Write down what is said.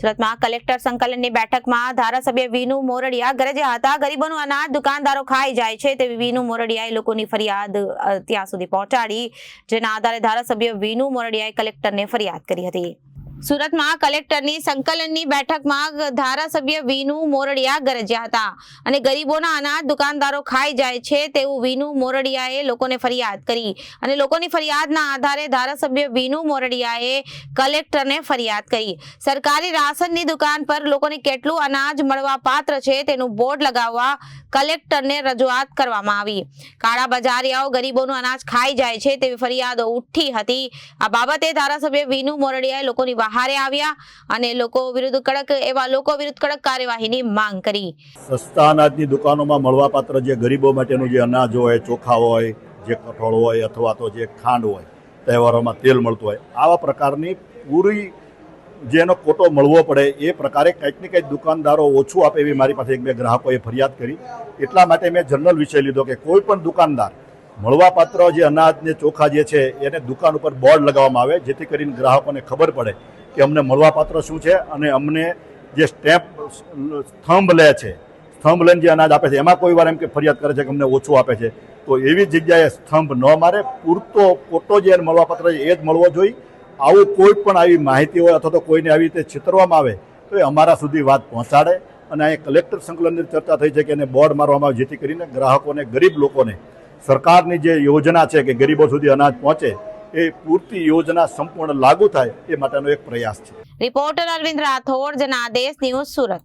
સુરતમાં કલેક્ટર સંકલનની બેઠકમાં ધારાસભ્ય વિનુ મોરડિયા ગરજ્યા હતા। ગરીબોનું અનાજ દુકાનદારો ખાઈ જાય છે તેવી વિનુ મોરડિયાએ લોકોની ફરિયાદ ત્યાં સુધી પહોંચાડી, જેના આધારે ધારાસભ્ય વિનુ મોરડિયાએ કલેક્ટરને ફરિયાદ કરી હતી। સુરતમાં કલેક્ટરની સંકલનની બેઠકમાં ધારાસભ્ય વિનુ મોરડિયા ગરજ્યા હતા અને ગરીબોના અનાજ દુકાનદારો ખાઈ જાય છે તેવું વિનુ મોરડિયાએ લોકોને ફરિયાદ કરી અને લોકોની ફરિયાદના આધારે ધારાસભ્ય વિનુ મોરડિયાએ કલેક્ટરને ફરિયાદ કરી। સરકારી રાશનની દુકાન પર લોકોને કેટલું અનાજ મળવા પાત્ર છે તેનું બોર્ડ લગાવવા કલેક્ટરને રજૂઆત કરવામાં આવી। કાળા બજારિયાઓ ગરીબોનું અનાજ ખાઈ જાય છે તેવી ફરિયાદો ઉઠી હતી। આ બાબતે ધારાસભ્ય વિનુ મોરડિયાએ લોકોની બહારે આવ્યા અને લોકો વિરુદ્ધ કડક કાર્યવાહીની માંગ કરી। સસ્તા અનાજની દુકાનોમાં મળવાપાત્ર જે ગરીબો માટેનું જે અનાજ હોય, ચોખા હોય, જે કઠોળ હોય અથવા તો જે ખાંડ હોય, તહેવારોમાં તેલ મળતું હોય, આવા પ્રકારની પૂરી જેનો કોટો મળવો પડે એ પ્રકારે કંઈક ને કંઈક દુકાનદારો ઓછું આપે એવી મારી પાસે એક બે ગ્રાહકોએ ફરિયાદ કરી। એટલા માટે મેં જનરલ વિષય લીધો કે કોઈ પણ દુકાનદાર મળવાપાત્ર જે અનાજ ને ચોખા જે છે એને દુકાન ઉપર બોર્ડ લગાવવામાં આવે, જેથી કરીને ગ્રાહકોને ખબર પડે કે અમને મળવાપાત્ર શું છે અને અમને જે સ્તંભ લે છે, સ્તંભ લઈને જે અનાજ આપે છે એમાં કોઈ વાર એમ કે ફરિયાદ કરે છે કે અમને ઓછું આપે છે, તો એવી જગ્યાએ સ્તંભ ન મારે, પૂરતો કોટો જે મળવાપાત્ર છે એ જ મળવો જોઈએ। આવું કોઈ પણ આવી માહિતી હોય અથવા તો કોઈને આવી રીતે છેતરવામાં આવે તો એ અમારા સુધી વાત પહોંચાડે અને અહીં કલેક્ટર સંકલનની ચર્ચા થઈ છે કે એને બોર્ડ મારવામાં આવે, જેથી કરીને ગ્રાહકોને, ગરીબ લોકોને સરકારની જે યોજના છે કે ગરીબો સુધી અનાજ પહોંચે એ પૂરતી યોજના સંપૂર્ણ લાગુ થાય એ માટેનો એક પ્રયાસ છે। Reporter Arvind Rathod, Janadesh news, Surat.